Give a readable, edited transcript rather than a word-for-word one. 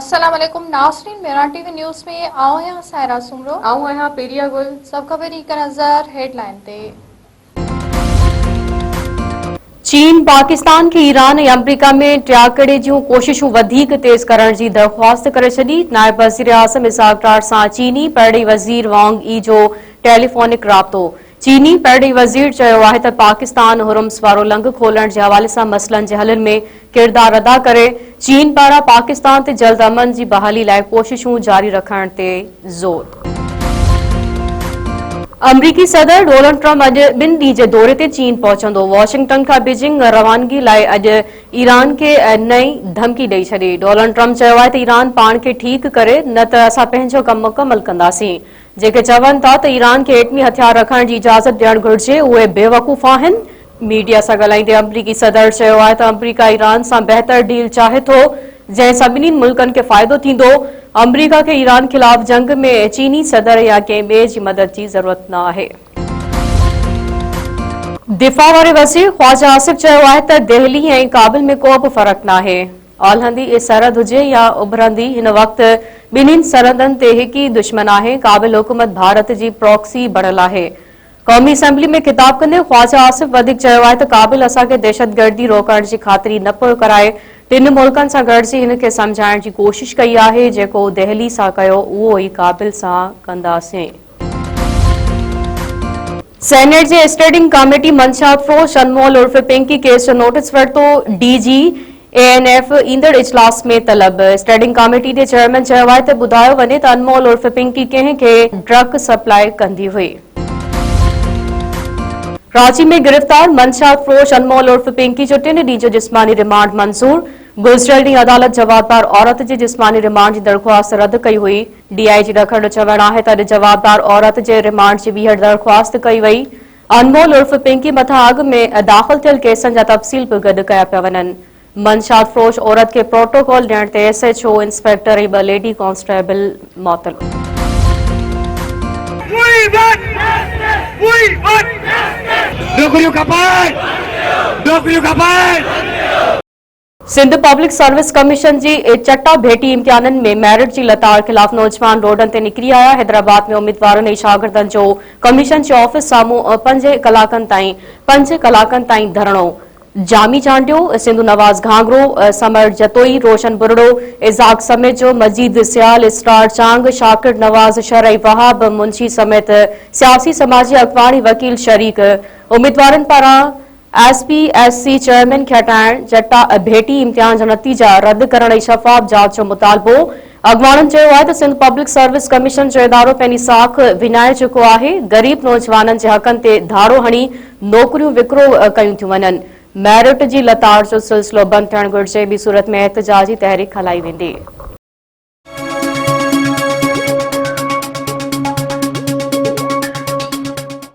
अस्सलाम वालेकुम नाज़रीन, मेरा टीवी न्यूज़ में आओ यहाँ सायरा सुमरो आओ यहाँ पेरिया गुल सब खबर ही का नजर हेडलाइन ते। चीन पाकिस्तान के ईरान ऐं अमरीका में ट्याकड़े जूं कोशिशूं वधीक तेज़ करण जी दरख़्वास्त करे छॾी। नायब वज़ीर आज़म इसहाक़ डार सां चीनी पहिरीं वज़ीर वांग ई जो टेलीफोनिक राब्तो। चीनी पहिरीं वज़ीर चयो आहे त पाकिस्तान हुरम्स वारो लंघ खोलण जे हवाले सां मसइलनि जे हल में किरदार अदा करे। चीन पारां पाकिस्तान ते जल्द अमन जी बहाली लाइ कोशिशूं जारी रखण ते ज़ोर। अमरीकी सदर डोनाल्ड ट्रम्प अॼु 2 ॾींहं जे दौरे ते चीन पहुचंदो। वॉशिंगटन खां बीजिंग रवानगी लाइ अॼु ईरान खे नई धमकी ॾेई छॾी। डोनाल्ड ट्रम्प चयो आहे त ईरान पाण खे ठीकु करे न त असां पंहिंजो कमु मुकमल कंदासीं। जेके चवनि था त ईरान खे एटमी हथियार रखण जी इजाज़त ॾियणु घुर्जे उहे बेवकूफ़ आहिनि। मीडिया सां ॻाल्हाईंदे अमरीकी सदर चयो आहे त अमरीका ईरान सां बहितर डील चाहे थो जंहिं सभिनी मुल्कनि खे फ़ाइदो थींदो। अमरीका खे ईरान खिलाफ़ जंग में चीनी सदर या कंहिं ॿिए जी मदद जी ज़रूरत न आहे। दिफ़ा वारे वज़ीर ख़्वाजा आसिफ चयो आहे त दिल्ली ऐं काबिल में को बि फ़र्क़ु नाहे। ओलहंदी सरहद हुजे या उभरंदी, हिन वक़्तु ॿिन्हिनि सरहदनि ते हिकु ई दुश्मन आहे। काबिल हुकूमत भारत जी प्रॉक्सी बणियल आहे। क़ौमी असेंबली में ख़िताब कंदे ख़्वाजा आसिफ वधीक चयो आहे त काबिल असांखे दहशतगर्दी रोकण जी ख़ातिरी न पियो कराए। 3 मुल्कनि सां गॾिजी हिन खे समझाइण जी कोशिश कई आहे। जेको दिल्ली सां कयो उहो ई काबिल सां कंदासीं। सेनेट जे स्टैंडिंग कमेटी मंशा अफरोज अनमोल उर्फ पिंकी केस जो नोटिस वरितो। डीजी एएनएफ ईंदड़ इजलास में तलब। स्टैंडिंग कमेटी जे चेयरमैन चयो आहे त ॿुधायो वञे त अनमोल उर्फ पिंकी कंहिंखे ड्रग सप्लाई कंदी हुई। रांची में गिरफ़्तार मंशा अफरोज अनमोल उर्फ पिंकी जो 3 ॾींहं जो जिस्मानी रिमांड मंज़ूर। गुज़िरियल ॾींहुं अदालत जवाबदार औरत जी जिस्मानी रिमांड जी दरख़्वास्त रद्द कई हुई। डीआईजी ॾखण जो चवणु आहे त अॼु जवाबदार औरत जे रिमांड जी ॿीहर दरख़्वास्त कई वई। अनमोल उर्फ पिंकी मथां अॻु में दाख़िल थियल केसनि जा तफ़सील बि गॾु कया पिया वञनि। मंशा अफरोज औरत खे प्रोटोकॉल ॾियण ते एसएचओ इंस्पेक्टर ऐं 2 लेडी कांस्टेबल मुअतल। सिंध पब्लिक सर्विस कमीशन जी चट्टा भेटी इम्तिहाननि में मेरिट जी लताड़ खिलाफ़ नौजवान रोडनि ते निकिरी आया। हैदराबाद में उम्मीदवारनि ऐं शागिर्दनि जो कमीशन जे ऑफिस साम्हूं 5 कलाकनि ताईं धरणो जामी चांडियो। सिंधु नवाज़ घांगरो, समर जतोई, रोशन बुरड़ो, इज़ाक समेत जो मजीद सियाल, स्टार चांग, शाकिर नवाज़, शरई वहाब, मुंशी समेत सियासी समाजी अॻवान वकील शरीक। उम्मीदवारनि पारां एसपीएससी चेयरमैन खे हटाइण, चट्टा भेटी इम्तिहान जा नतीजा रद्द करण ऐं शफ़ाफ़ जांच जो मुतालबो। अॻवाननि चयो आहे त सिंध पब्लिक सर्विस कमीशन जो इदारो पंहिंजी साख विञाए चुको आहे। ग़रीब नौजवाननि जे हक़नि ते धाड़ो हणी नौकरियूं विकिरो कयूं थियूं वञनि। मेरिट जी लताड़ जो सिलसिलो बंदि थियणु घुर्जे। ॿी सूरत में एहतजाजी तहरीक हलाई वेंदी।